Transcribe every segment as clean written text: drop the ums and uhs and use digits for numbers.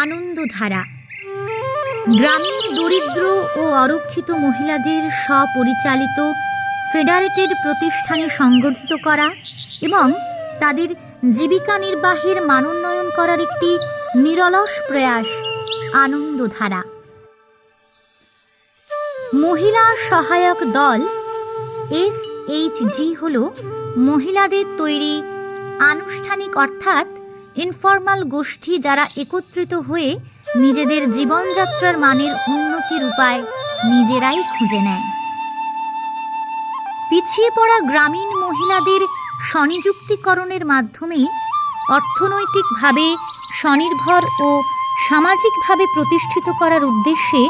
আনন্দধারা গ্রামীণ দরিদ্র ও অরক্ষিত মহিলাদের স্বপরিচালিত ফেডারেটেড প্রতিষ্ঠানে সংগঠিত করা এবং তাদের জীবিকা নির্বাহের মানোন্নয়ন করার একটি নিরলস প্রয়াস আনন্দধারা। মহিলা সহায়ক দল SHG হল মহিলাদের তৈরি আনুষ্ঠানিক অর্থাৎ ইনফর্মাল গোষ্ঠী যারা একত্রিত হয়ে নিজেদের জীবনযাত্রার মানের উন্নতির উপায় নিজেরাই খুঁজে নেয়। পিছিয়ে পড়া গ্রামীণ মহিলাদের স্বনিযুক্তিকরণের মাধ্যমে অর্থনৈতিকভাবে স্বনির্ভর ও সামাজিকভাবে প্রতিষ্ঠিত করার উদ্দেশ্যে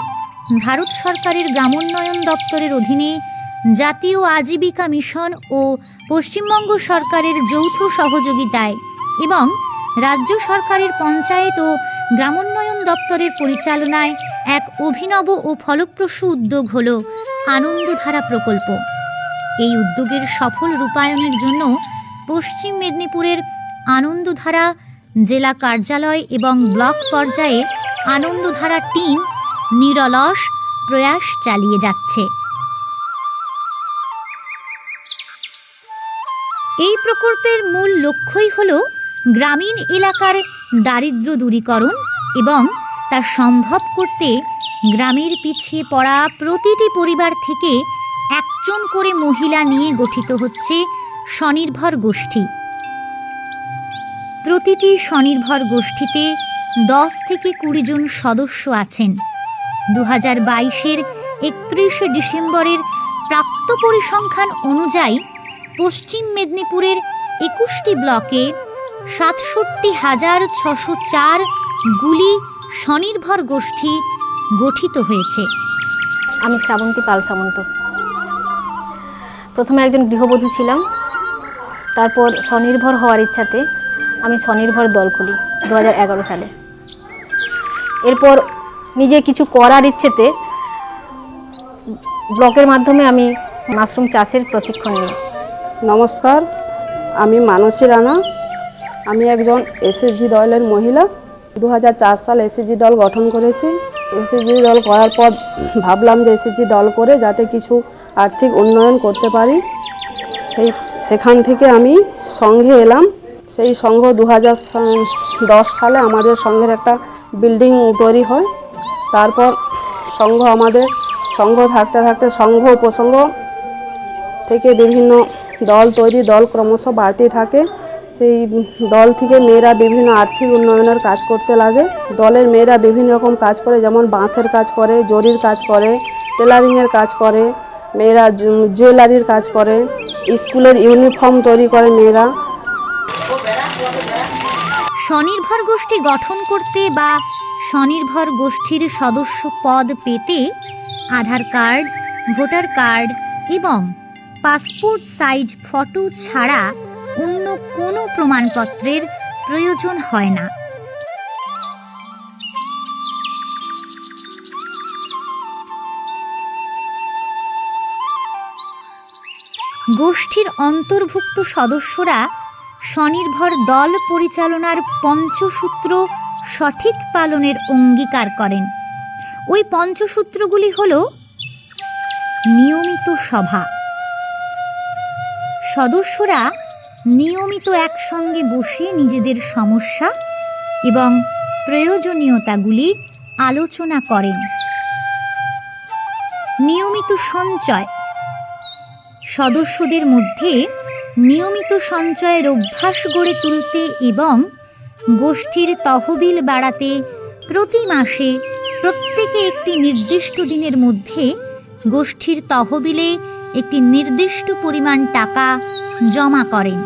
ভারত সরকারের গ্রামোন্নয়ন দপ্তরের অধীনে জাতীয় আজীবিকা মিশন ও পশ্চিমবঙ্গ সরকারের যৌথ সহযোগিতায় এবং রাজ্য সরকারের পঞ্চায়েত ও গ্রামোন্নয়ন দপ্তরের পরিচালনায় এক অভিনব ও ফলপ্রসূ উদ্যোগ হল আনন্দধারা প্রকল্প। এই উদ্যোগের সফল রূপায়ণের জন্য পশ্চিম মেদিনীপুরের আনন্দধারা জেলা কার্যালয় এবং ব্লক পর্যায়ে আনন্দধারা টিম নিরলস প্রয়াস চালিয়ে যাচ্ছে। এই প্রকল্পের মূল লক্ষ্যই হল গ্রামীণ এলাকার দারিদ্র্য দূরীকরণ এবং তা সম্ভব করতে গ্রামের পিছিয়ে পড়া প্রতিটি পরিবার থেকে একজন করে মহিলা নিয়ে গঠিত হচ্ছে স্বনির্ভর গোষ্ঠী। প্রতিটি স্বনির্ভর গোষ্ঠীতে 10 থেকে 20 জন সদস্য আছেন। 2022-এর 31শে ডিসেম্বরের প্রাপ্ত পরিসংখ্যান অনুযায়ী পশ্চিম মেদিনীপুরের 21টি ব্লকে 67,604 গুলি স্বনির্ভর গোষ্ঠী গঠিত হয়েছে। আমি শ্রাবন্তী পাল সামন্ত। প্রথমে একজন গৃহবধূ ছিলাম, তারপর স্বনির্ভর হওয়ার ইচ্ছাতে আমি স্বনির্ভর দল খুলি 2011 সালে। এরপর নিজে কিছু করার ইচ্ছেতে ব্লকের মাধ্যমে আমি মাশরুম চাষের প্রশিক্ষণ নিই। নমস্কার, আমি মানসী রানা। আমি একজন SHG দলের মহিলা। 2004 সালে SHG দল গঠন করেছি। SHG দল করার পর ভাবলাম যে SHG দল করে যাতে কিছু আর্থিক উন্নয়ন করতে পারি। সেখান থেকে আমি সংঘে এলাম। সেই সংঘ 2010 সালে আমাদের সংঘের একটা বিল্ডিং তৈরি হয়। তারপর সংঘ থাকতে থাকতে সংঘ উপসংঘ থেকে বিভিন্ন দল তৈরি, দল ক্রমশ বাড়তে থাকে। সেই দল থেকে মেয়েরা বিভিন্ন আর্থিক উন্নয়নের কাজ করতে লাগে। দলের মেয়েরা বিভিন্ন রকম কাজ করে, যেমন বাঁশের কাজ করে, জরির কাজ করে, টেলারিংয়ের কাজ করে, মেয়েরা জুয়েলারির কাজ করে, স্কুলের ইউনিফর্ম তৈরি করে মেয়েরা। স্বনির্ভর গোষ্ঠী গঠন করতে বা স্বনির্ভর গোষ্ঠীর সদস্য পদ পেতে আধার কার্ড, ভোটার কার্ড এবং পাসপোর্ট সাইজ ফটো ছাড়া অন্য কোনো প্রমাণপত্রের প্রয়োজন হয় না। গোষ্ঠীর অন্তর্ভুক্ত সদস্যরা স্বনির্ভর দল পরিচালনার পঞ্চসূত্র সঠিক পালনের অঙ্গীকার করেন। ওই পঞ্চসূত্রগুলি হল: নিয়মিত সভা, সদস্যরা নিয়মিত একসঙ্গে বসে নিজেদের সমস্যা এবং প্রয়োজনীয়তাগুলি আলোচনা করেন। নিয়মিত সঞ্চয়, সদস্যদের মধ্যে নিয়মিত সঞ্চয়ের অভ্যাস গড়ে তুলতে এবং গোষ্ঠীর তহবিল বাড়াতে প্রতি মাসে প্রত্যেকে একটি নির্দিষ্ট দিনের মধ্যে গোষ্ঠীর তহবিলে একটি নির্দিষ্ট পরিমাণ টাকা জমা করেন।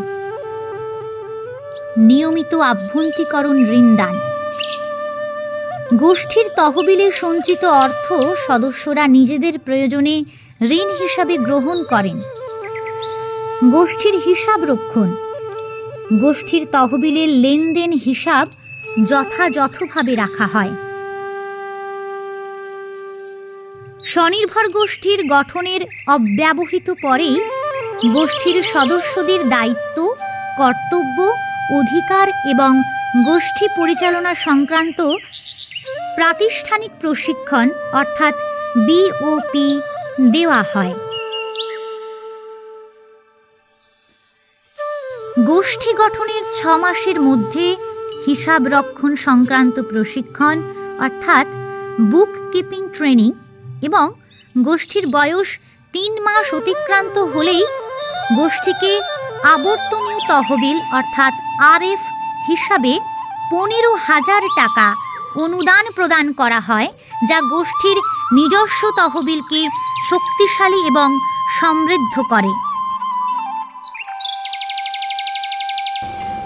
নিয়মিত আভ্যন্তরীকরণ ঋণদান। গোষ্ঠীর তহবিলে সঞ্চিত অর্থ সদস্যরা নিজেদের প্রয়োজনে ঋণ হিসাবে গ্রহণ করেন। গোষ্ঠীর হিসাব রক্ষণ। গোষ্ঠীর তহবিলের লেনদেন হিসাব যথাযথভাবে রাখা হয়। স্বনির্ভর গোষ্ঠীর গঠনের অব্যবহিত পরেই গোষ্ঠীর সদস্যদের দায়িত্ব, কর্তব্য, অধিকার এবং গোষ্ঠী পরিচালনা সংক্রান্ত প্রাতিষ্ঠানিক প্রশিক্ষণ অর্থাৎ বিওপি দেওয়া হয়। গোষ্ঠী গঠনের 6 মাসের মধ্যে হিসাব রক্ষণ সংক্রান্ত প্রশিক্ষণ অর্থাৎ বুক কিপিং ট্রেনিং এবং গোষ্ঠীর বয়স 3 মাস অতিক্রান্ত হলেই গোষ্ঠীকে আবর্তনীয় তহবিল অর্থাৎ আরএফ হিসাবে 15,000 টাকা অনুদান প্রদান করা হয়, যা গোষ্ঠীর নিজস্ব তহবিলকে শক্তিশালী এবং সমৃদ্ধ করে।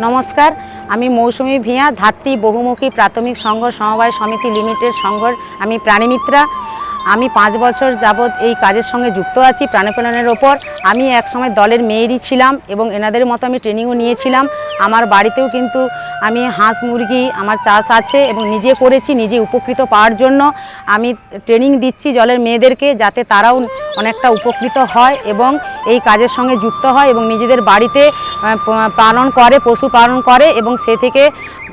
নমস্কার, আমি মৌসুমী ভিয়া, ধাত্রী বহুমুখী প্রাথমিক সংঘ সমবায় সমিতি লিমিটেড সংঘর আমি প্রাণীমিত্রা। আমি 5 বছর যাবৎ এই কাজের সঙ্গে যুক্ত আছি প্রাণীপালনের ওপর। আমি একসময় দলের মেয়েরই ছিলাম এবং এনাদের মতো আমি ট্রেনিংও নিয়েছিলাম। আমার বাড়িতেও কিন্তু আমি হাঁস মুরগি আমার চাষ আছে এবং নিজে করেছি, নিজে উপকৃত পাওয়ার জন্য আমি ট্রেনিং দিচ্ছি দলের মেয়েদেরকে, যাতে তারাও অনেকটা উপকৃত হয় এবং এই কাজের সঙ্গে যুক্ত হয় এবং নিজেদের বাড়িতে পালন করে, পশু পালন করে এবং সে থেকে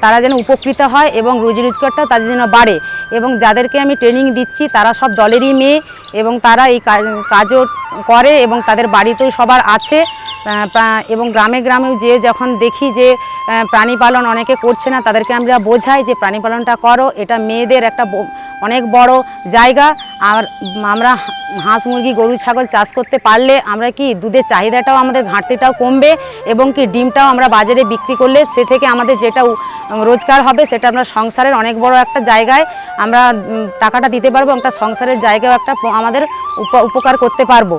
তারা যেন উপকৃত হয় এবং রুজি রোজগারটা তাদের জন্য বাড়ে। এবং যাদেরকে আমি ট্রেনিং দিচ্ছি তারা সব দলেরই মেয়ে এবং তারা এই কাজও করে এবং তাদের বাড়িতেও সবার আছে। এবং গ্রামে গ্রামেও যে যখন দেখি যে প্রাণী পালন অনেকে করছে না, তাদেরকে আমরা বোঝাই যে প্রাণী পালনটা করো, এটা মেয়েদের একটা অনেক বড় জায়গা। আর আমরা হাঁস মুরগি গরু ছাগল চাষ করতে পারলে আমরা কি দুধের চাহিদাটাও আমাদের ঘাটতিটাও কমবে এবং কি ডিমটাও আমরা বাজারে বিক্রি করলে সে থেকে আমাদের যেটা রোজগার হবে সেটা আমরা সংসারের অনেক বড় একটা জায়গায় আমরা টাকাটা দিতে পারবো, একটা সংসারের জায়গাও একটা আমাদের উপকার করতে পারবো।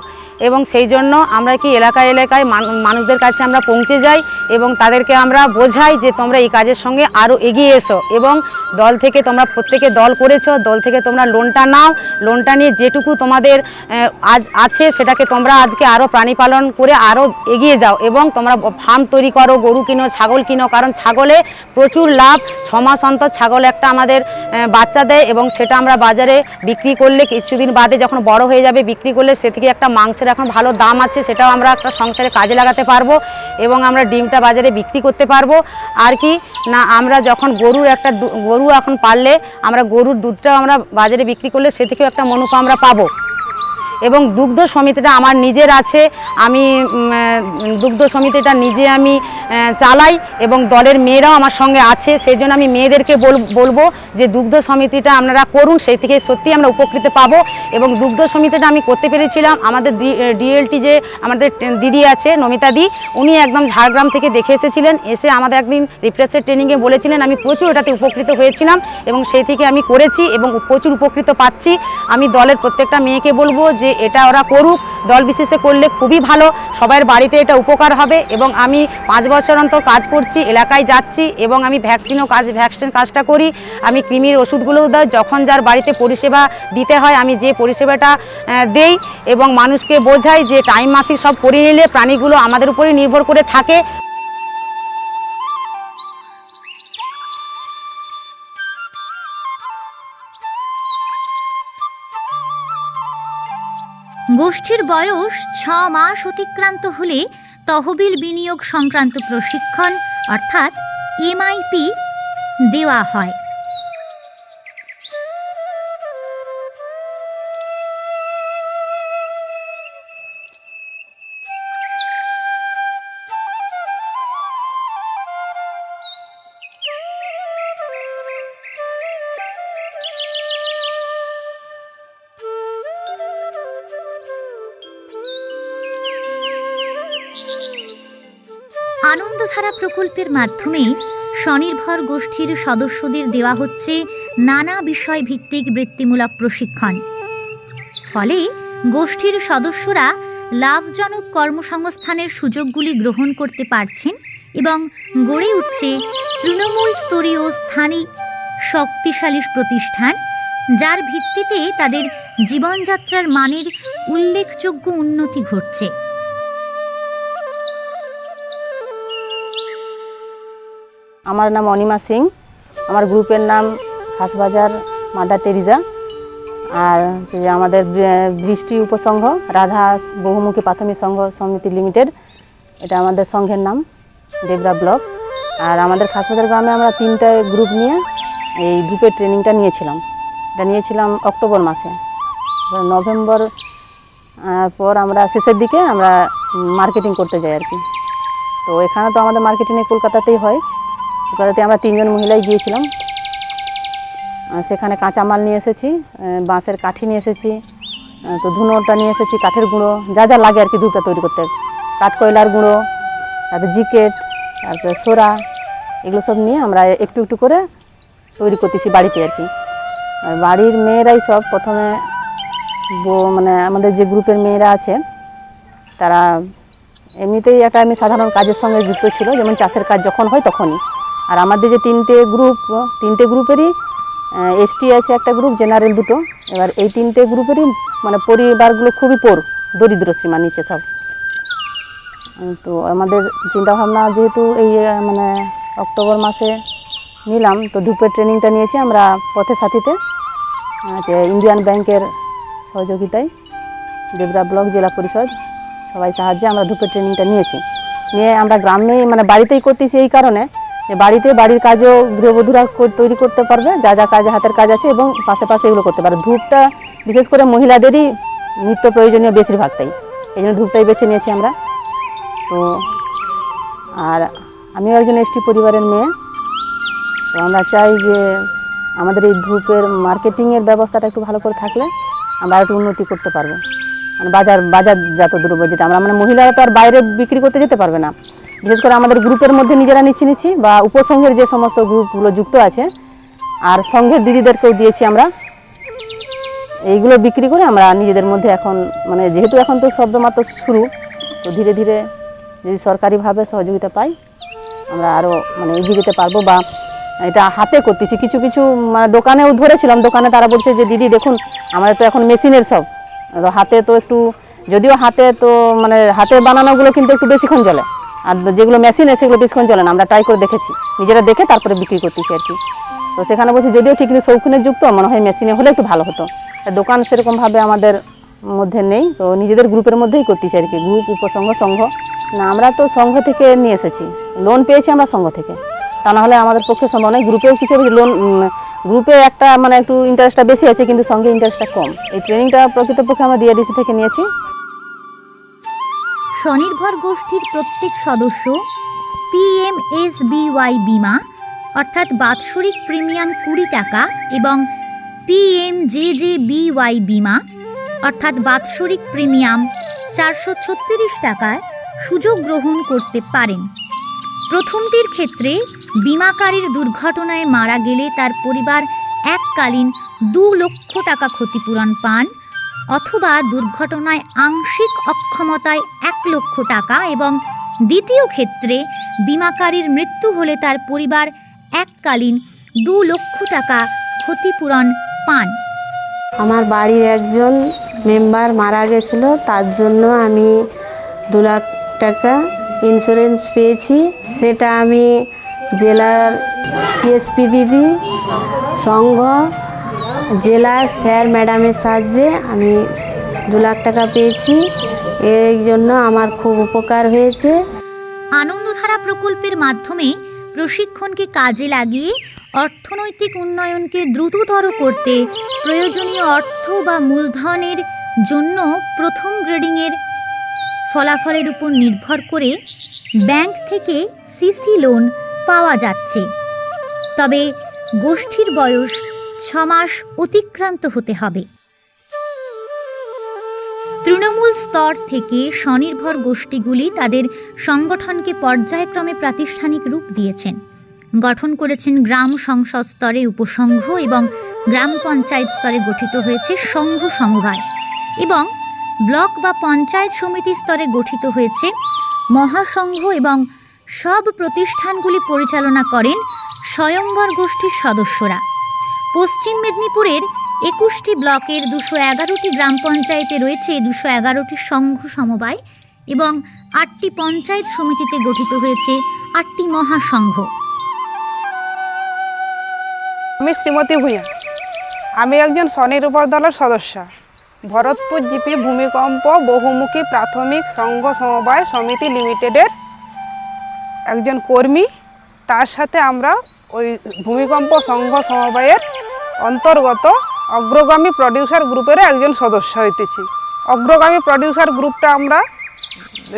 এবং সেই জন্য আমরা কি এলাকায় এলাকায় মানুষদের কাছে আমরা পৌঁছে যাই এবং তাদেরকে আমরা বোঝাই যে তোমরা এই কাজের সঙ্গে আরও এগিয়ে এসো এবং দল থেকে তোমরা প্রত্যেকে দল করেছো, দল থেকে তোমরা লোনটা নাও, লোনটা নিয়ে যেটুকু তোমাদের আজ আছে সেটাকে তোমরা আজকে আরও প্রাণী পালন করে আরও এগিয়ে যাও এবং তোমরা ফার্ম তৈরি করো, গরু কিনো, ছাগল কিনো, কারণ ছাগলে প্রচুর লাভ। 6 মাস অন্তর ছাগল একটা আমাদের বাচ্চা দেয় এবং সেটা আমরা বাজারে বিক্রি করলে কিছুদিন বাদে যখন বড় হয়ে যাবে বিক্রি করলে সে থেকে একটা মাংসের এখন ভালো দাম আছে, সেটাও আমরা একটা সংসারে কাজে লাগাতে পারবো এবং আমরা ডিমটা বাজারে বিক্রি করতে পারবো। আর কি না, আমরা যখন গরু এখন পাললে আমরা গরুর দুধটাও আমরা বাজারে বিক্রি করলে সে থেকেও একটা মুনাফা আমরা পাবো। এবং দুগ্ধ সমিতিটা আমার নিজের আছে, আমি দুগ্ধ সমিতিটা নিজে আমি চালাই এবং দলের মেয়েরাও আমার সঙ্গে আছে। সেই জন্য আমি মেয়েদেরকে বলবো যে দুগ্ধ সমিতিটা আপনারা করুন, সেই থেকে সত্যি আমরা উপকৃত পাবো। এবং দুগ্ধ সমিতিটা আমি করতে পেরেছিলাম, আমাদের ডিএলটি যে আমাদের দিদি আছে নমিতা দি, উনি একদম ঝাড়গ্রাম থেকে দেখে এসেছিলেন, এসে আমাদের একদিন রিফ্রেশার ট্রেনিংয়ে বলেছিলেন, আমি প্রচুর এটাতে উপকৃত হয়েছিলাম এবং সেই থেকে আমি করেছি এবং প্রচুর উপকৃত পাচ্ছি। আমি দলের প্রত্যেকটা মেয়েকে বলবো যে এটা ওরা করুক, দল বিশেষে করলে খুবই ভালো, সবার বাড়িতে এটা উপকার হবে। এবং আমি 5 বছর অন্তর কাজ করছি, এলাকায় যাচ্ছি এবং আমি ভ্যাকসিন কাজটা করি, আমি কৃমির ওষুধগুলোও দিই, যখন যার বাড়িতে পরিষেবা দিতে হয় আমি যে পরিষেবাটা দেই এবং মানুষকে বোঝাই যে টাইম মাফিক সব করে নিলে প্রাণীগুলো আমাদের উপরেই নির্ভর করে থাকে। গোষ্ঠীর বয়স 6 মাস অতিক্রান্ত হলে তহবিল বিনিয়োগ সংক্রান্ত প্রশিক্ষণ অর্থাৎ এমআইপি দেওয়া হয়। আনন্দধারা প্রকল্পের মাধ্যমে স্বনির্ভর গোষ্ঠীর সদস্যদের দেওয়া হচ্ছে নানা বিষয়ভিত্তিক বৃত্তিমূলক প্রশিক্ষণ। ফলে গোষ্ঠীর সদস্যরা লাভজনক কর্মসংস্থানের সুযোগগুলি গ্রহণ করতে পারছেন এবং গড়ে উঠছে তৃণমূল স্তরীয় স্থানীয় শক্তিশালী প্রতিষ্ঠান, যার ভিত্তিতে তাদের জীবনযাত্রার মানের উল্লেখযোগ্য উন্নতি ঘটছে। আমার নাম অনিমা সিং, আমার গ্রুপের নাম খাসবাজার মাদার টেরিজা, আর যে আমাদের বৃষ্টি উপসংঘ রাধা বহুমুখী প্রাথমিক সংঘ সমিতি লিমিটেড, এটা আমাদের সংঘের নাম, দেবরা ব্লক। আর আমাদের খাসবাজার গ্রামে আমরা 3টে গ্রুপ নিয়ে এই গ্রুপের ট্রেনিংটা নিয়েছিলাম। এটা নিয়েছিলাম অক্টোবর মাসে। নভেম্বর পর আমরা শেষের দিকে আমরা মার্কেটিং করতে যাই আর কি। তো এখানে তো আমাদের মার্কেটিংয়ে কলকাতাতেই হয়। কলকাতাতে আমরা 3জন মহিলাই গিয়েছিলাম। সেখানে কাঁচামাল নিয়ে এসেছি, বাঁশের কাঠি নিয়ে এসেছি, তো ধুনোটা নিয়ে এসেছি, কাঠের গুঁড়ো, যা যা লাগে আর কি ধূপটা তৈরি করতে, কাঠকয়লার গুঁড়ো, তারপরে জিকেট, তারপরে সোরা, এগুলো সব নিয়ে আমরা একটু একটু করে তৈরি করতেছি বাড়িতে আর কি। আর বাড়ির মেয়েরাই সব প্রথমে মানে আমাদের যে গ্রুপের মেয়েরা আছে তারা এমনিতেই একটা আমি সাধারণ কাজের সঙ্গে যুক্ত ছিল, যেমন চাষের কাজ যখন হয় তখনই। আর আমাদের যে 3টে গ্রুপেরই এসটি আছে একটা গ্রুপ, জেনারেল 2টো। এবার এই 3টে গ্রুপেরই মানে পরিবারগুলো খুবই দরিদ্র সীমার নিচে সব। তো আমাদের চিন্তাভাবনা যেহেতু এই মানে অক্টোবর মাসে নিলাম, তো ধূপের ট্রেনিংটা নিয়েছি আমরা পথে সাথীতে, যে ইন্ডিয়ান ব্যাংকের সহযোগিতায়, দেবরা ব্লক জেলা পরিষদ সবাই সাহায্যে আমরা ধূপের ট্রেনিংটা নিয়ে আমরা গ্রামে মানে বাড়িতেই করতেছি, এই কারণে যে বাড়িতে বাড়ির কাজও গৃহবধূরা তৈরি করতে পারবে, যা যা কাজ হাতের কাজ আছে, এবং পাশে পাশে এগুলো করতে পারবে। ধূপটা বিশেষ করে মহিলাদেরই নিত্য প্রয়োজনীয় বেশিরভাগটাই, এই জন্য ধূপটাই বেছে নিয়েছি আমরা। তো আর আমিও একজন এসটি পরিবারের মেয়ে, তো আমরা চাই যে আমাদের এই ধূপের মার্কেটিংয়ের ব্যবস্থাটা একটু ভালো করে থাকলে আমরা একটু উন্নতি করতে পারবো। মানে বাজারজাত দ্রব্য যেটা আমরা মানে মহিলারা তো আর বাইরে বিক্রি করতে যেতে পারবে না, বিশেষ করে আমাদের গ্রুপের মধ্যে নিজেরা নিচ্ছি বা উপসংঘের যে সমস্ত গ্রুপগুলো যুক্ত আছে আর সংঘের দিদিদেরকেও দিয়েছি আমরা। এইগুলো বিক্রি করে আমরা নিজেদের মধ্যে এখন মানে যেহেতু এখন তো সদ্যমাত্র শুরু, তো ধীরে ধীরে যদি সরকারিভাবে সহযোগিতা পাই আমরা আরও মানে এগিয়ে যেতে পারবো। বা এটা হাতে করতেছি, কিছু কিছু মানে দোকানেও ধরেছিলাম, দোকানে তারা বলছে যে দিদি দেখুন আমাদের তো এখন মেশিনের সব, হাতে তো একটু যদিও হাতে তো মানে হাতে বানানোগুলো কিন্তু একটু বেশিক্ষণ চলে, আর যেগুলো মেশিনে সেগুলো বেশিক্ষণ চলে না। আমরা ট্রাই করে দেখেছি, নিজেরা দেখে তারপরে বিক্রি করতেছি আর কি। তো সেখানে বলছি যদিও ঠিক শৌখিনের যুক্ত মনে হয় মেশিনে হলে একটু ভালো হতো। দোকান সেরকমভাবে আমাদের মধ্যে নেই, তো নিজেদের গ্রুপের মধ্যেই করতেছি আর কি, গ্রুপ উপসংঘ সংঘ না। আমরা তো সংঘ থেকে নিয়ে এসেছি, লোন পেয়েছি আমরা সংঘ থেকে, তা না হলে আমাদের পক্ষে সম্ভব নয়। গ্রুপেও কিছু লোন, গ্রুপে একটা মানে একটু ইন্টারেস্টটা বেশি আছে, কিন্তু সঙ্গে ইন্টারেস্টটা কম। এই ট্রেনিংটা প্রকৃতপক্ষে আমরা ডিআরডিসি থেকে নিয়েছি। স্বনির্ভর গোষ্ঠীর প্রত্যেক সদস্য পিএমএসবিওয়াই বিমা অর্থাৎ বাৎসরিক প্রিমিয়াম 20 টাকা এবং পিএমজেজেবিওয়াই বিমা অর্থাৎ বাৎসরিক প্রিমিয়াম 436 টাকায় সুযোগ গ্রহণ করতে পারেন। প্রথমটির ক্ষেত্রে বিমাকারীর দুর্ঘটনায় মারা গেলে তার পরিবার এককালীন 2 লক্ষ টাকা ক্ষতিপূরণ পান, অথবা দুর্ঘটনায় আংশিক অক্ষমতায় 1 লক্ষ টাকা, এবং দ্বিতীয় ক্ষেত্রে বিমাকারীর মৃত্যু হলে তার পরিবার এককালীন 2 লক্ষ টাকা ক্ষতিপূরণ পান। আমার বাড়ির একজন মেম্বার মারা গেছিল, তার জন্য আমি 2 লাখ টাকা ইন্স্যুরেন্স পেয়েছি। সেটা আমি জেলার সিএসপি দিদি, সংঘ, জেলার স্যার ম্যাডামের সাহায্যে আমি 2 লাখ টাকা পেয়েছি। এই জন্য আমার খুব উপকার হয়েছে। আনন্দধারা প্রকল্পের মাধ্যমে প্রশিক্ষণকে কাজে লাগিয়ে অর্থনৈতিক উন্নয়নকে দ্রুততর করতে প্রয়োজনীয় অর্থ বা মূলধনের জন্য প্রথম গ্রেডিংয়ের ফলাফলের উপর নির্ভর করে ব্যাংক থেকে সিসি লোন পাওয়া যাচ্ছে। তবে গোষ্ঠীর বয়স 6 মাস অতিক্রান্ত হতে হবে। তৃণমূল স্তর থেকে স্বনির্ভর গোষ্ঠীগুলি তাদের সংগঠনকে পর্যায়ক্রমে প্রাতিষ্ঠানিক রূপ দিয়েছেন, গঠন করেছেন গ্রাম সংসদ স্তরে উপসংঘ এবং গ্রাম পঞ্চায়েত স্তরে গঠিত হয়েছে সংঘ সমবায়, এবং ব্লক বা পঞ্চায়েত সমিতি স্তরে গঠিত হয়েছে মহাসংঘ এবং সব প্রতিষ্ঠানগুলি পরিচালনা করেন স্বয়ংবর গোষ্ঠীর সদস্যরা। পশ্চিম মেদিনীপুরের 21টি ব্লকের 211টি গ্রাম পঞ্চায়েতে রয়েছে 211টি সংঘ সমবায় এবং 8টি পঞ্চায়েত সমিতিতে গঠিত হয়েছে 8টি মহাসংঘ। আমি শ্রীমতী ভূঁইয়া, আমি একজন স্বনির্ভর দলের সদস্য। ভরতপুর জিপি ভূমিকম্প বহুমুখী প্রাথমিক সংঘ সমবায় সমিতি লিমিটেডের একজন কর্মী। তার সাথে আমরা ওই ভূমিকম্প সংঘ সমবায়ের অন্তর্গত অগ্রগামী প্রডিউসার গ্রুপের একজন সদস্য হইতেছি। অগ্রগামী প্রডিউসার গ্রুপটা আমরা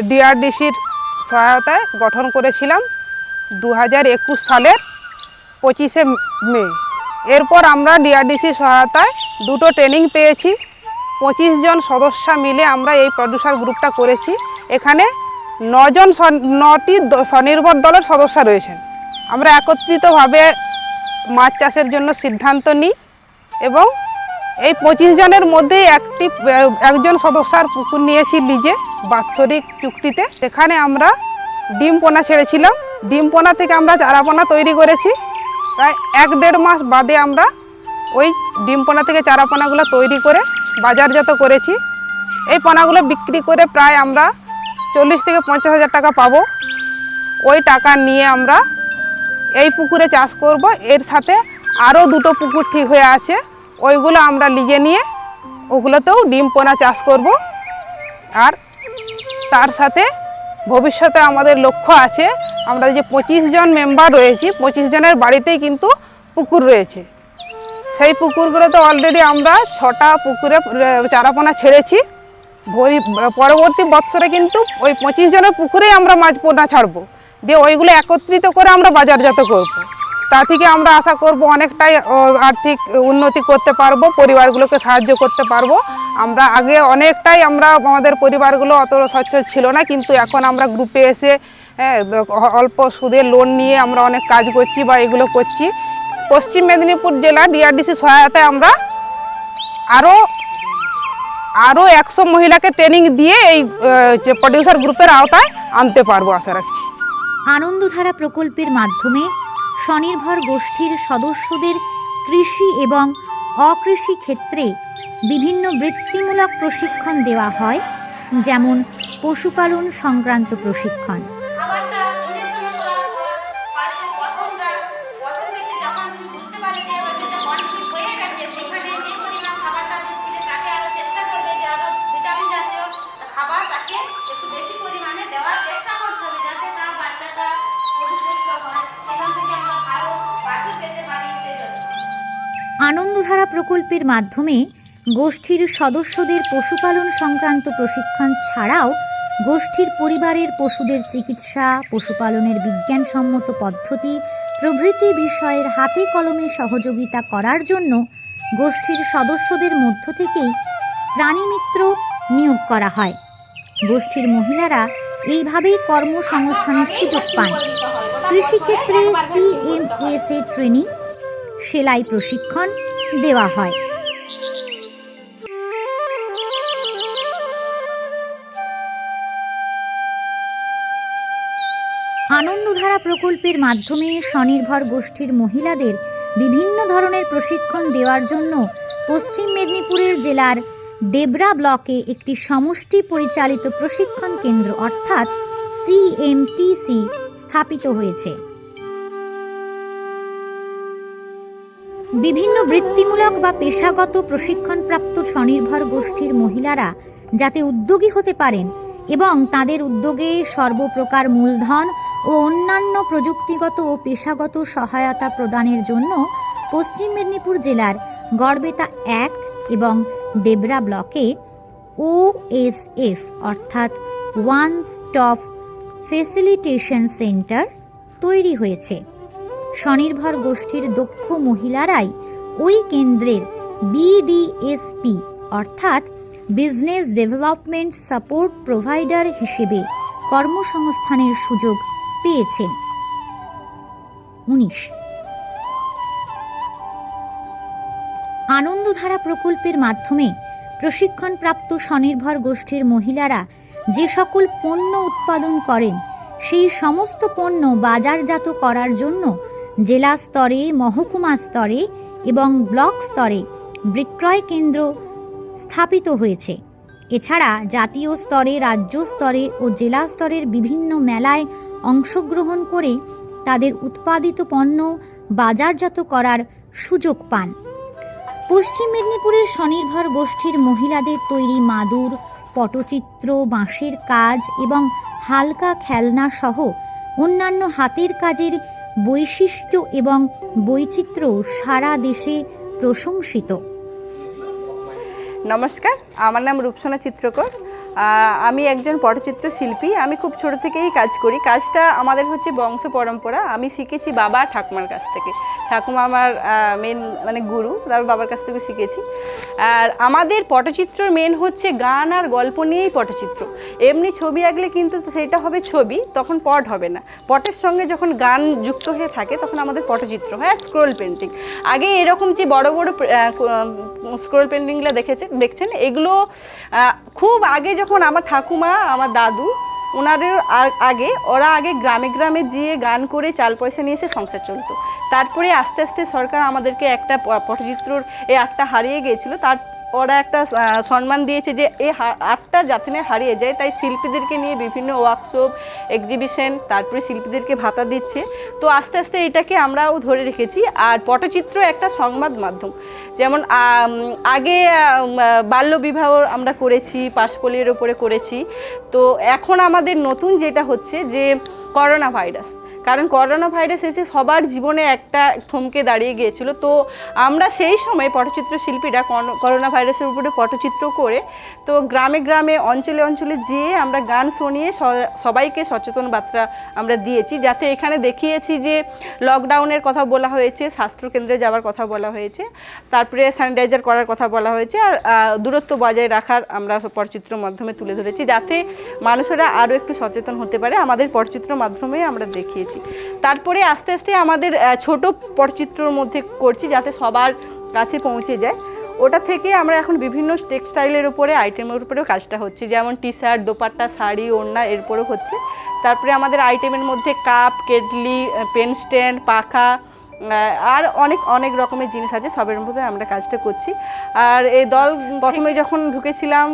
ডিআরডিসির সহায়তায় গঠন করেছিলাম 2021 সালের 25শে মে। এরপর আমরা ডিআরডিসির সহায়তায় দুটো ট্রেনিং পেয়েছি। 25 জন সদস্য মিলে আমরা এই প্রডিউসার গ্রুপটা করেছি। এখানে 9টি স্বনির্ভর দলের সদস্য রয়েছেন। আমরা একত্রিতভাবে মাছ চাষের জন্য সিদ্ধান্ত নিই এবং এই 25 জনের মধ্যেই একজন সদস্যার পুকুর নিয়েছি লিজে বাৎসরিক চুক্তিতে। সেখানে আমরা ডিম পোনা ছেড়েছিলাম। ডিম পোনা থেকে আমরা চারাপোনা তৈরি করেছি। প্রায় 1-1.5 মাস বাদে আমরা ওই ডিম পোনা থেকে চারাপোনাগুলো তৈরি করে বাজারজাত করেছি। এই পোনাগুলো বিক্রি করে প্রায় আমরা 40 থেকে 50 হাজার টাকা পাবো। ওই টাকা নিয়ে আমরা এই পুকুরে চাষ করব। এর সাথে আরও 2টো পুকুর ঠিক হয়ে আছে, ওইগুলো আমরা লিজে নিয়ে ওগুলোতেও ডিম পোনা চাষ করব। আর তার সাথে ভবিষ্যতে আমাদের লক্ষ্য আছে, আমরা যে 25 জন মেম্বার রয়েছি 25 জনের বাড়িতেই কিন্তু পুকুর রয়েছে। সেই পুকুরগুলোতে অলরেডি আমরা 6টা পুকুরে চারাপোনা ছেড়েছি। পরবর্তী বৎসরে কিন্তু ওই 25 জনের পুকুরেই আমরা মাছ পোনা ছাড়বো, দিয়ে ওইগুলো একত্রিত করে আমরা বাজারজাত করব। তা থেকে আমরা আশা করব অনেকটাই আর্থিক উন্নতি করতে পারবো, পরিবারগুলোকে সাহায্য করতে পারবো। আমরা আগে অনেকটাই আমাদের পরিবারগুলো অত সচ্ছল ছিল না, কিন্তু এখন আমরা গ্রুপে এসে অল্প সুদে লোন নিয়ে আমরা অনেক কাজ করছি বা এগুলো করছি। পশ্চিম মেদিনীপুর জেলা ডিআরডিসি সহায়তায় আমরা আরও 100 মহিলাকে ট্রেনিং দিয়ে এই প্রডিউসার গ্রুপের আওতায় আনতে পারবো আশা রাখছি। আনন্দধারা প্রকল্পের মাধ্যমে স্বনির্ভর গোষ্ঠীর সদস্যদের কৃষি এবং অকৃষি ক্ষেত্রে বিভিন্ন বৃত্তিমূলক প্রশিক্ষণ দেওয়া হয়, যেমন পশুপালন সংক্রান্ত প্রশিক্ষণ। আনন্দধারা প্রকল্পের মাধ্যমে গোষ্ঠীর সদস্যদের পশুপালন সংক্রান্ত প্রশিক্ষণ ছাড়াও গোষ্ঠীর পরিবারের পশুদের চিকিৎসা, পশুপালনের বিজ্ঞানসম্মত পদ্ধতি প্রভৃতি বিষয়ের হাতে কলমে সহযোগিতা করার জন্য গোষ্ঠীর সদস্যদের মধ্য থেকেই প্রাণীমিত্র নিয়োগ করা হয়। গোষ্ঠীর মহিলারা এইভাবেই কর্মসংস্থানের সুযোগ পান। কৃষিক্ষেত্রে CMSA ট্রেনিং, সেলাই প্রশিক্ষণ দেওয়া হয়। আনন্দধারা প্রকল্পের মাধ্যমে স্বনির্ভর গোষ্ঠীর মহিলাদের বিভিন্ন ধরনের প্রশিক্ষণ দেওয়ার জন্য পশ্চিম মেদিনীপুরের জেলার ডেবরা ব্লকে একটি সমষ্টি পরিচালিত প্রশিক্ষণ কেন্দ্র অর্থাৎ CMTC স্থাপিত হয়েছে। বিভিন্ন বৃত্তিমূলক বা পেশাগত প্রশিক্ষণপ্রাপ্ত স্বনির্ভর গোষ্ঠীর মহিলারা যাতে উদ্যোগী হতে পারেন এবং তাদের উদ্যোগে সর্বপ্রকার মূলধন ও অন্যান্য প্রযুক্তিগত ও পেশাগত সহায়তা প্রদানের জন্য পশ্চিম মেদিনীপুর জেলার গড়বেতা 1 এবং ডেবরা ব্লকে OSF অর্থাৎ ওয়ান স্টপ ফেসিলিটেশন সেন্টার তৈরি হয়েছে। স্বনির্ভর গোষ্ঠীর দক্ষ মহিলারাই ওই কেন্দ্রের BDSP অর্থাৎ বিজনেস ডেভেলপমেন্ট সাপোর্ট প্রোভাইডার হিসেবে কর্মসংস্থানের সুযোগ পেয়েছেন। 19 আনন্দধারা প্রকল্পের মাধ্যমে প্রশিক্ষণপ্রাপ্ত স্বনির্ভর গোষ্ঠীর মহিলারা যে সকল পণ্য উৎপাদন করেন সেই সমস্ত পণ্য বাজারজাত করার জন্য জেলা স্তরে, মহকুমা স্তরে এবং ব্লক স্তরে বিক্রয় কেন্দ্র স্থাপিত হয়েছে। এছাড়া জাতীয় স্তরে, রাজ্য স্তরে ও জেলা স্তরের বিভিন্ন মেলায় অংশগ্রহণ করে তাদের উৎপাদিত পণ্য বাজারজাত করার সুযোগ পান। পশ্চিম মেদিনীপুরের স্বনির্ভর গোষ্ঠীর মহিলাদের তৈরি মাদুর, পটচিত্র, বাঁশের কাজ এবং হালকা খেলনা সহ অন্যান্য হাতের কাজের বৈশিষ্ট্য এবং বৈচিত্র্য সারা দেশে প্রশংসিত। নমস্কার, আমার নাম রূপসোনা চিত্রকর। আমি একজন পটচিত্র শিল্পী। আমি খুব ছোট থেকেই কাজ করি। কাজটা আমাদের হচ্ছে বংশ পরম্পরা। আমি শিখেছি বাবা ঠাকুমার কাছ থেকে। ঠাকুমা আমার মেন গুরু, তারপর বাবার কাছ থেকে শিখেছি। আর আমাদের পটচিত্রর মেন হচ্ছে গান আর গল্প নিয়েই পটচিত্র। এমনি ছবি আঁকলে কিন্তু সেটা হবে ছবি, তখন পট হবে না। পটের সঙ্গে যখন গান যুক্ত হয়ে থাকে তখন আমাদের পটচিত্র হয়। আর স্ক্রোল পেন্টিং, আগে এরকম যে বড় বড় স্ক্রোল পেন্টিংগুলো দেখছেন, এগুলো খুব আগে যখন আমার ঠাকুমা, আমার দাদু, ওনাদের ওরা আগে গ্রামে গ্রামে গিয়ে গান করে চাল পয়সা নিয়ে এসে সংসার চলতো। তারপরে আস্তে আস্তে সরকার আমাদেরকে একটা পটচিত্রর এই আর্টটা হারিয়ে গিয়েছিল, তার ওরা একটা সম্মান দিয়েছে যে এই আর্টটা যাতে না হারিয়ে যায়, তাই শিল্পীদেরকে নিয়ে বিভিন্ন ওয়ার্কশপ, এক্সিবিশন, তারপরে শিল্পীদেরকে ভাতা দিচ্ছে। তো আস্তে আস্তে এটাকে আমরাও ধরে রেখেছি। আর পটচিত্র একটা সংবাদ মাধ্যম। যেমন আগে বাল্যবিবাহ আমরা করেছি, পাশপলির ওপরে করেছি। তো এখন আমাদের নতুন যেটা হচ্ছে যে করোনা ভাইরাস, কারণ করোনা ভাইরাস এসে সবার জীবনে একটা থমকে দাঁড়িয়ে গিয়েছিল। তো আমরা সেই সময় পটচিত্র শিল্পীরা করোনা ভাইরাসের উপরে পটচিত্র করে তো গ্রামে গ্রামে, অঞ্চলে অঞ্চলে যেয়ে আমরা গান শুনিয়ে সবাইকে সচেতন বার্তা আমরা দিয়েছি। যাতে এখানে দেখিয়েছি যে লকডাউনের কথা বলা হয়েছে, স্বাস্থ্যকেন্দ্রে যাওয়ার কথা বলা হয়েছে, তারপরে স্যানিটাইজার করার কথা বলা হয়েছে, আর দূরত্ব বজায় রাখার আমরা পটচিত্রের মাধ্যমে তুলে ধরেছি, যাতে মানুষেরা আরও একটু সচেতন হতে পারে। আমাদের পটচিত্রের মাধ্যমে আমরা দেখিয়েছি। তারপরে আস্তে আস্তে আমাদের ছোট পটচিত্রর মধ্যে করছি, যাতে সবার কাছে পৌঁছে যায়। ওটা থেকে আমরা এখন বিভিন্ন টেক্সটাইলের উপরে, আইটেমের উপরেও কাজটা হচ্ছে, যেমন টি শার্ট, দোপাট্টা, শাড়ি, ওড়না, এরপরেও হচ্ছে। তারপরে আমাদের আইটেমের মধ্যে কাপ, কেটলি, পেন স্ট্যান্ড, পাখা আর অনেক অনেক রকমের জিনিস আছে, সবের মধ্যে আমরা কাজটা করছি। আর এই দল প্রথমে যখন ঢুকেছিলাম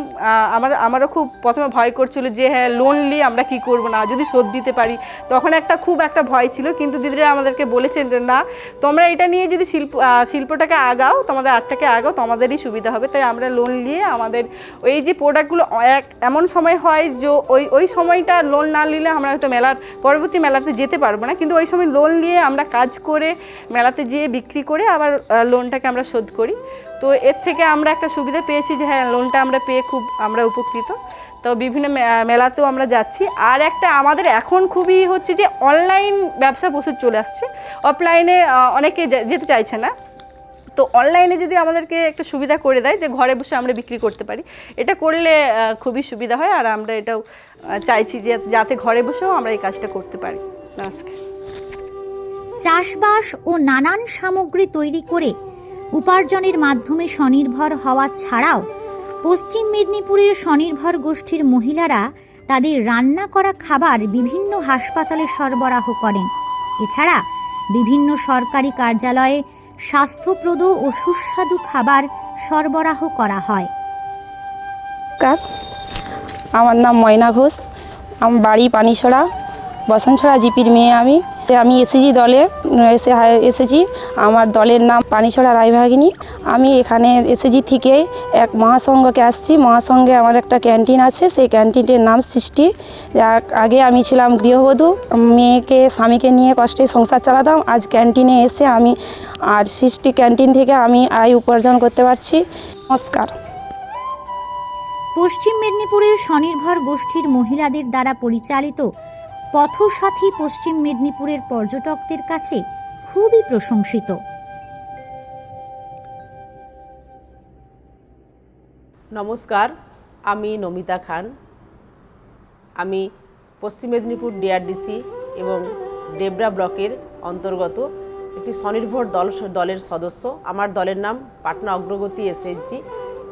আমারও খুব প্রথমে ভয় করছিল যে হ্যাঁ লোন নিয়ে আমরা কি করব, না যদি শোধ দিতে পারি, তখন খুব একটা ভয় ছিল। কিন্তু দিদিরা আমাদেরকে বলেছেন যে না, তোমরা এটা নিয়ে যদি শিল্পটাকে আগাও, তোমাদের আর্টটাকে আগাও, তোমাদেরই সুবিধা হবে। তাই আমরা লোন নিয়ে আমাদের ওই যে প্রোডাক্টগুলো এমন সময় হয় যে ওই সময়টা লোন না নিলে আমরা হয়তো পরবর্তী মেলাতে যেতে পারবো না, কিন্তু ওই সময় লোন নিয়ে আমরা কাজ করে মেলাতে যেয়ে বিক্রি করে আবার লোনটাকে আমরা শোধ করি। তো এর থেকে আমরা একটা সুবিধা পেয়েছি যে হ্যাঁ লোনটা আমরা পেয়ে খুব আমরা উপকৃত। তো বিভিন্ন মেলাতেও আমরা যাচ্ছি। আর একটা আমাদের এখন খুবই হচ্ছে যে অনলাইন ব্যবসা প্রচুর চলে আসছে, অফলাইনে অনেকে যেতে চাইছে না। তো অনলাইনে যদি আমাদেরকে একটা সুবিধা করে দেয় যে ঘরে বসে আমরা বিক্রি করতে পারি, এটা করলে খুবই সুবিধা হয়। আর আমরা এটাও চাইছি যে যাতে ঘরে বসেও আমরা এই কাজটা করতে পারি। নমস্কার। চাষবাস ও নানান সামগ্রী তৈরি করে উপার্জনের মাধ্যমে স্বনির্ভর হওয়া ছাড়াও পশ্চিম মেদিনীপুরের স্বনির্ভর গোষ্ঠীর মহিলারা তাদের রান্না করা খাবার বিভিন্ন হাসপাতালে সরবরাহ করেন। এছাড়া বিভিন্ন সরকারি কার্যালয়ে স্বাস্থ্যপ্রদ ও সুস্বাদু খাবার সরবরাহ করা হয়। আমার নাম ময়না ঘোষ, আমার বাড়ি পানিছড়া, বসনছড়া জিপির মেয়ে। আমি এসএজি দলে এসেছি। আমার দলের নাম পানিছড়া রায়ভাগিনী। আমি এখানে এসএজি থেকে এক মহাসংঘকে আসছি। মহাসংঘে আমার একটা ক্যান্টিন আছে, সেই ক্যান্টিনের নাম সৃষ্টি। আগে আমি ছিলাম গৃহবধূ, স্বামীকে নিয়ে কষ্টে সংসার চালাতাম। আজ ক্যান্টিনে এসে আমি আর সৃষ্টি ক্যান্টিন থেকে আমি আয় উপার্জন করতে পারছি। নমস্কার। পশ্চিম মেদিনীপুরের স্বনির্ভর গোষ্ঠীর মহিলাদের দ্বারা পরিচালিত পথসাথী পশ্চিম মেদিনীপুরের পর্যটকদের কাছে খুবই প্রশংসিত। নমস্কার, আমি নমিতা খান। আমি পশ্চিম মেদিনীপুর ডিআরডিসি এবং ডেবরা ব্লকের অন্তর্গত একটি স্বনির্ভর দলের সদস্য। আমার দলের নাম পাটনা অগ্রগতি এসএসজি।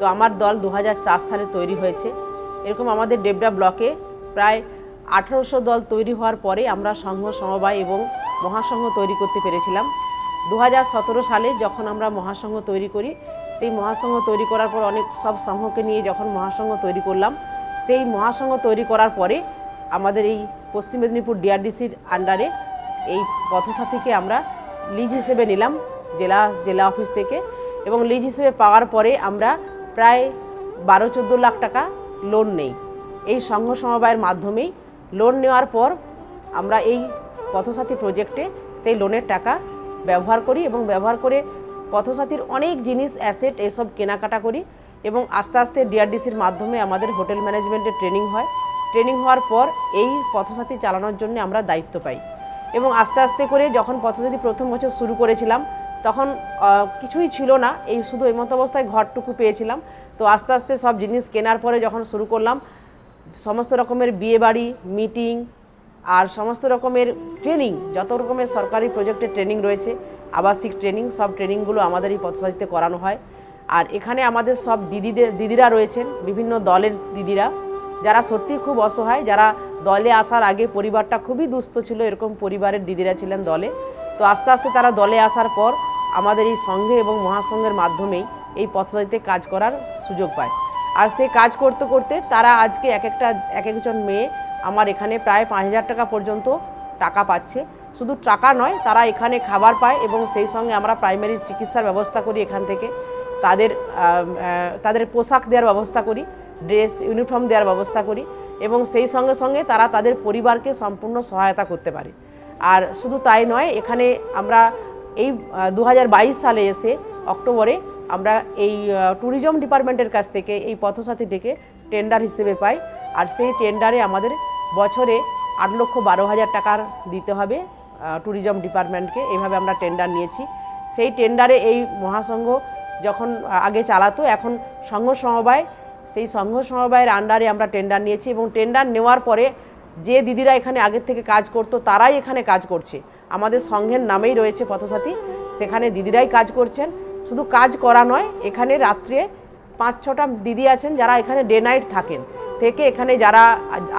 তো আমার দল 2004 সালে তৈরি হয়েছে। এরকম আমাদের ডেবরা ব্লকে প্রায় 1800 দল তৈরি হওয়ার পরে আমরা সংঘ সমবায় এবং মহাসংঘ তৈরি করতে পেরেছিলাম। 2017 সালে যখন আমরা মহাসংঘ তৈরি করি, সেই মহাসংঘ তৈরি করার পর অনেক সব সংঘকে নিয়ে যখন মহাসংঘ তৈরি করলাম, সেই মহাসংঘ তৈরি করার পরে আমাদের এই পশ্চিম মেদিনীপুর ডিআরডিসির আন্ডারে এই পথসাথীকে আমরা লিজ হিসেবে নিলাম জেলা অফিস থেকে, এবং লিজ হিসেবে পাওয়ার পরে আমরা প্রায় 12-14 লাখ টাকা লোন নেই। এই সংঘ সমবায়ের মাধ্যমেই লোন নেওয়ার পর আমরা এই পথসাথী প্রজেক্টে সেই লোনের টাকা ব্যবহার করি এবং ব্যবহার করে পথসাথীর অনেক জিনিস অ্যাসেট এসব কেনাকাটা করি, এবং আস্তে আস্তে ডিআরডিসির মাধ্যমে আমাদের হোটেল ম্যানেজমেন্টের ট্রেনিং হয়। ট্রেনিং হওয়ার পর এই পথসাথী চালানোর জন্য আমরা দায়িত্ব পাই, এবং আস্তে আস্তে করে যখন পথসাথী প্রথম বছর শুরু করেছিলাম তখন কিছুই ছিল না, এই শুধু এই মতো অবস্থায় ঘরটুকু পেয়েছিলাম। তো আস্তে আস্তে সব জিনিস কেনার পরে যখন শুরু করলাম, সমস্ত রকমের বিয়েবাড়ি, মিটিং আর সমস্ত রকমের ট্রেনিং, যত রকমের সরকারি প্রজেক্টের ট্রেনিং রয়েছে, আবাসিক ট্রেনিং, সব ট্রেনিংগুলো আমাদের এই পথসাথীতে করানো হয়। আর এখানে আমাদের সব দিদিরা রয়েছেন, বিভিন্ন দলের দিদিরা, যারা সত্যি খুব অসহায়, যারা দলে আসার আগে পরিবারটা খুবই দুস্থ ছিল, এরকম পরিবারের দিদিরা ছিলেন দলে। তো আস্তে আস্তে তারা দলে আসার পর আমাদের এই সংঘে এবং মহাসংঘের মাধ্যমেই এই পথসাথীতে কাজ করার সুযোগ পায়। আর সেই কাজ করতে করতে তারা আজকে এক একজন মেয়ে আমার এখানে প্রায় 5000 টাকা পর্যন্ত টাকা পাচ্ছে। শুধু টাকা নয়, তারা এখানে খাবার পায়, এবং সেই সঙ্গে আমরা প্রাইমারি চিকিৎসার ব্যবস্থা করি, এখান থেকে তাদের পোশাক দেওয়ার ব্যবস্থা করি, ড্রেস ইউনিফর্ম দেওয়ার ব্যবস্থা করি, এবং সেই সঙ্গে সঙ্গে তারা তাদের পরিবারকে সম্পূর্ণ সহায়তা করতে পারে। আর শুধু তাই নয়, এখানে আমরা এই 2022 সালে এসে অক্টোবরে আমরা এই ট্যুরিজম ডিপার্টমেন্টের কাছ থেকে এই পথসাথীটিকে টেন্ডার হিসেবে পাই। আর সেই টেন্ডারে আমাদের বছরে 8,12,000 টাকার দিতে হবে ট্যুরিজম ডিপার্টমেন্টকে, এইভাবে আমরা টেন্ডার নিয়েছি। সেই টেন্ডারে এই মহাসংঘ যখন আগে চালাতো, এখন সংঘ সমবায়, সেই সংঘ সমবায়ের আন্ডারে আমরা টেন্ডার নিয়েছি, এবং টেন্ডার নেওয়ার পরে যে দিদিরা এখানে আগের থেকে কাজ করতো তারাই এখানে কাজ করছে। আমাদের সংঘের নামেই রয়েছে পথসাথী, সেখানে দিদিরাই কাজ করছেন। শুধু কাজ করা নয়, এখানে রাত্রে 5-6টা দিদি আছেন যারা এখানে ডে নাইট থাকেন, থেকে এখানে যারা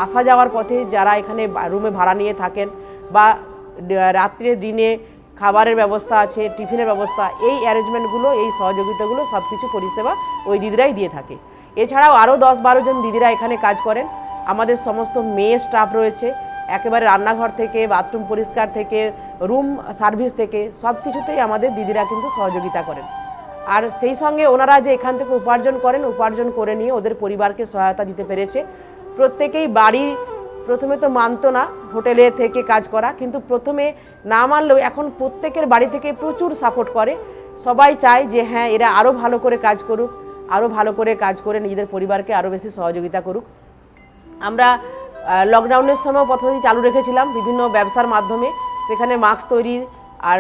আসা যাওয়ার পথে যারা এখানে রুমে ভাড়া নিয়ে থাকেন, বা রাত্রে দিনে খাবারের ব্যবস্থা আছে, টিফিনের ব্যবস্থা, এই অ্যারেঞ্জমেন্টগুলো, এই সহযোগিতাগুলো সব কিছু পরিষেবা ওই দিদিরাই দিয়ে থাকে। এছাড়াও আরও 10-12 জন দিদিরা এখানে কাজ করেন। আমাদের সমস্ত মেয়ে স্টাফ রয়েছে, একেবারে রান্নাঘর থেকে, বাথরুম পরিষ্কার থেকে, রুম সার্ভিস থেকে, সব কিছুতেই আমাদের দিদিরা কিন্তু সহযোগিতা করেন। আর সেই সঙ্গে ওনারা যে এখান থেকে উপার্জন করেন, উপার্জন করে নিয়ে ওদের পরিবারকে সহায়তা দিতে পেরেছে। প্রত্যেকেই বাড়ি প্রথমে তো মানতো না হোটেলে থেকে কাজ করা, কিন্তু প্রথমে না মানলেও এখন প্রত্যেকের বাড়ি থেকে প্রচুর সাপোর্ট করে। সবাই চায় যে হ্যাঁ, এরা আরও ভালো করে কাজ করুক, আরও ভালো করে কাজ করে নিজেদের পরিবারকে আরও বেশি সহযোগিতা করুক। আমরা লকডাউনের সময় পথসাথী চালু রেখেছিলাম বিভিন্ন ব্যবসার মাধ্যমে, সেখানে মাস্ক তৈরি আর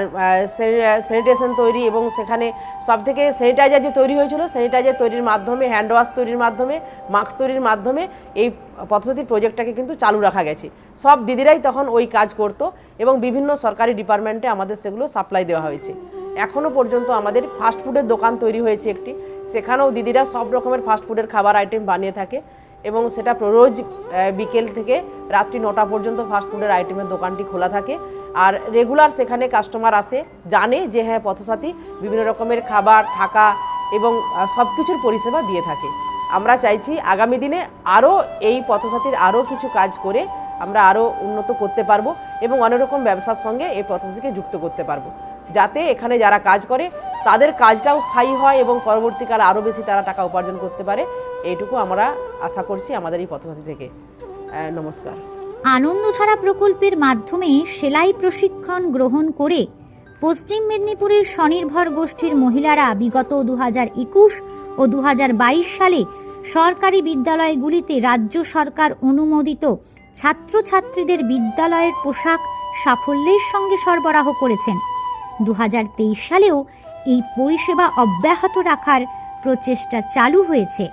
স্যানিটেশন তৈরি, এবং সেখানে সবথেকে স্যানিটাইজার যে তৈরি হয়েছিল, স্যানিটাইজার তৈরির মাধ্যমে, হ্যান্ড ওয়াশ তৈরির মাধ্যমে, মাস্ক তৈরির মাধ্যমে এই পথসাথী প্রজেক্টটাকে কিন্তু চালু রাখা গেছে। সব দিদিরাই তখন ওই কাজ করতো, এবং বিভিন্ন সরকারি ডিপার্টমেন্টে আমাদের সেগুলো সাপ্লাই দেওয়া হয়েছে। এখনও পর্যন্ত আমাদের ফাস্টফুডের দোকান তৈরি হয়েছে একটি, সেখানেও দিদিরা সব রকমের ফাস্টফুডের খাবার আইটেম বানিয়ে থাকে, এবং সেটা রোজ বিকেল থেকে রাত্রি 9টা পর্যন্ত ফাস্টফুডের আইটেমের দোকানটি খোলা থাকে। আর রেগুলার সেখানে কাস্টমার আসে, জানে যে হ্যাঁ পথসাথী বিভিন্ন রকমের খাবার, থাকা এবং সব কিছুর পরিষেবা দিয়ে থাকে। আমরা চাইছি আগামী দিনে আরও এই পথসাথীর আরও কিছু কাজ করে আমরা আরও উন্নত করতে পারবো, এবং অনেক রকম ব্যবসার সঙ্গে এই পথসাথীকে যুক্ত করতে পারবো, যাতে এখানে যারা কাজ করে তাদের কাজটাও স্থায়ী হয় এবং পরবর্তীকালে আরও বেশি তারা টাকা উপার্জন করতে পারে। এইটুকু আমরা আশা করছি আমাদের এই পথসাথী থেকে। নমস্কার। আনন্দধারা প্রকল্পের মাধ্যমে সেলাই প্রশিক্ষণ গ্রহণ করে পশ্চিম মেদিনীপুরের স্বনির্ভর গোষ্ঠীর মহিলারা বিগত 2021 ও 2022 সালে সরকারি বিদ্যালয়গুলিতে রাজ্য সরকার অনুমোদিত ছাত্রছাত্রীদের বিদ্যালয়ের পোশাক সাফল্যের সঙ্গে সরবরাহ করেছেন। 2023 সালেও এই পরিষেবা অব্যাহত রাখার প্রচেষ্টা চালু হয়েছে।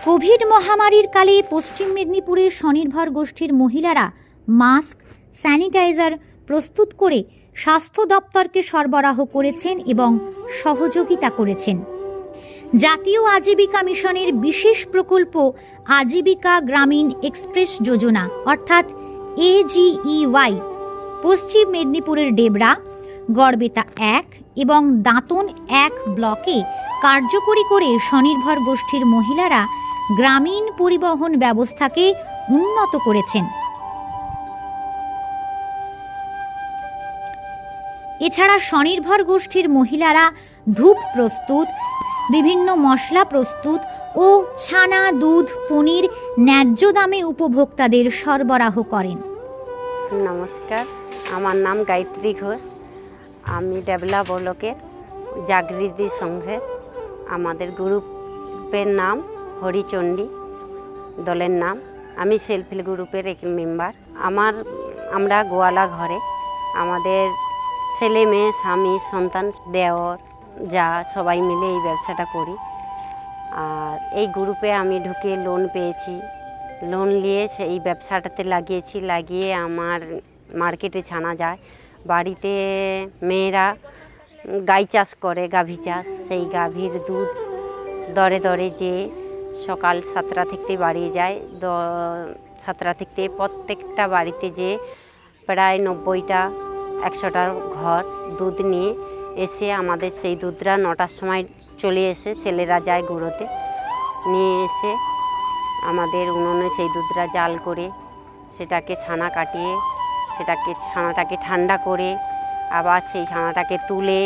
কোভিড মহামারীর কালে পশ্চিম মেদিনীপুরের স্বনির্ভর গোষ্ঠীর মহিলারা মাস্ক, স্যানিটাইজার প্রস্তুত করে স্বাস্থ্য দপ্তরকে সরবরাহ করেছেন এবং সহযোগিতা করেছেন। জাতীয় আজীবিকা মিশনের বিশেষ প্রকল্প আজীবিকা গ্রামীণ এক্সপ্রেস যোজনা অর্থাৎ AGEY পশ্চিম মেদিনীপুরের ডেবরা, গড়বেতা 1 এবং দাঁতন 1 ব্লকে কার্যকরী করে স্বনির্ভর গোষ্ঠীর মহিলারা গ্রামীণ পরিবহন ব্যবস্থাকে উন্নত করেছেন। এছাড়া স্বনির্ভর গোষ্ঠীর মহিলারা ধূপ প্রস্তুত, বিভিন্ন মশলা প্রস্তুত ও ছানা, দুধ, পনির ন্যায্য দামে উপভোক্তাদের সরবরাহ করেন। নমস্কার, আমার নাম গায়ত্রী ঘোষ। আমি ডেবলা ব্লকের জাগৃতি সংঘের, আমাদের গ্রুপের নাম হরিচণ্ডী, দলের নাম। আমি সেলফ হেল্প গ্রুপের এক মেম্বার। আমরা গোয়ালা ঘরে আমাদের ছেলে মেয়ে, স্বামী, সন্তান, দেওর, যা সবাই মিলে এই ব্যবসাটা করি। আর এই গ্রুপে আমি ঢুকে লোন পেয়েছি, লোন নিয়ে সেই ব্যবসাটাতে লাগিয়ে আমার মার্কেটে ছানা যায়। বাড়িতে মেয়েরা গাই চাষ করে, গাভী চাষ, সেই গাভীর দুধ দরে দরে যে সকাল 7টা থেকে বাড়িয়ে যায়, 7টা থেকে প্রত্যেকটা বাড়িতে যে প্রায় 90টা 100টার ঘর দুধ নিয়ে এসে আমাদের সেই দুধটা 9টার সময় চলে এসে ছেলেরা যায় গুঁড়োতে নিয়ে এসে আমাদের উনুনে সেই দুধটা জাল করে সেটাকে ছানা কাটিয়ে ছানাটাকে ঠান্ডা করে আবার সেই ছানাটাকে তুলে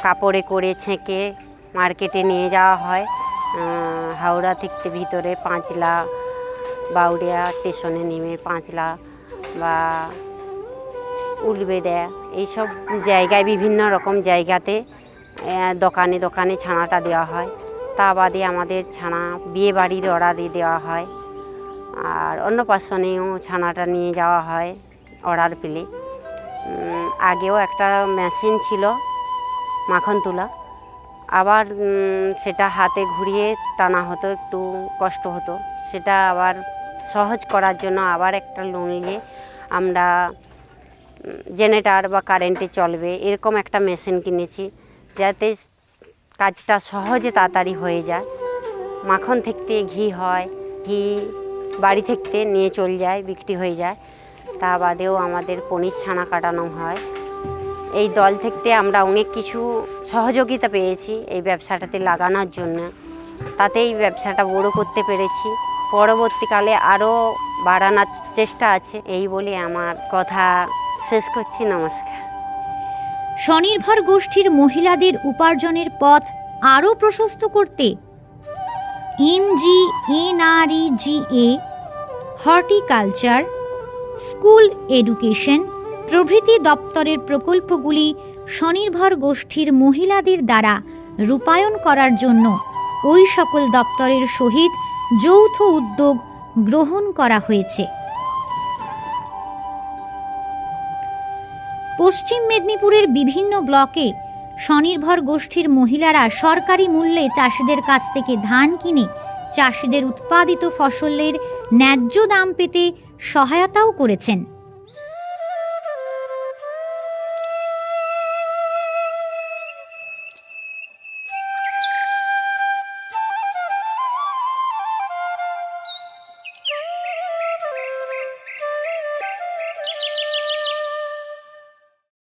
কাপড়ে করে ছেঁকে মার্কেটে নিয়ে যাওয়া হয়। হাওড়া থেকে ভিতরে পাঁচলা, বাউরিয়া স্টেশনে নেমে পাঁচলা বা উলবেড়া এইসব জায়গায় বিভিন্ন রকম জায়গাতে দোকানে দোকানে ছানাটা দেওয়া হয়। তা বাদে আমাদের ছানা বিয়ে বাড়ির অর্ডারে দেওয়া হয়, আর অন্নপ্রাশনেও ছানাটা নিয়ে যাওয়া হয় অর্ডার পেলে। আগেও একটা মেশিন ছিল মাখন তোলা, আবার সেটা হাতে ঘুরিয়ে টানা হতো, একটু কষ্ট হতো। সেটা আবার সহজ করার জন্য আবার একটা লোন নিয়ে আমরা জেনারেটর বা কারেন্টে চলবে এরকম একটা মেশিন কিনেছি, যাতে কাজটা সহজে তাড়াতাড়ি হয়ে যায়। মাখন থেকে ঘি হয়, ঘি বাড়ি থেকে নিয়ে চলে যায়, বিক্রি হয়ে যায়। তা বাদেও আমাদের পনির ছানা কাটানো হয়। এই দল থেকে আমরা অনেক কিছু সহযোগিতা পেয়েছি এই ব্যবসাটাতে লাগানোর জন্য, তাতেই ব্যবসাটা বড় করতে পেরেছি। পরবর্তীকালে আরও বাড়ানোর চেষ্টা আছে। এই বলে আমার কথা শেষ করছি। নমস্কার। স্বনির্ভর গোষ্ঠীর মহিলাদের উপার্জনের পথ আরও প্রশস্ত করতে NGNREGA, হর্টিকালচার, স্কুল এডুকেশন প্রভৃতি দপ্তরের প্রকল্পগুলি স্বনির্ভর গোষ্ঠীর মহিলাদের দ্বারা রূপায়ণ করার জন্য ওই সকল দপ্তরের সহিত যৌথ উদ্যোগ গ্রহণ করা হয়েছে। পশ্চিম মেদিনীপুরের বিভিন্ন ব্লকে স্বনির্ভর গোষ্ঠীর মহিলারা সরকারি মূল্যে চাষিদের কাছ থেকে ধান কিনে চাষিদের উৎপাদিত ফসলের ন্যায্য দাম পেতে সহায়তাও করেছেন।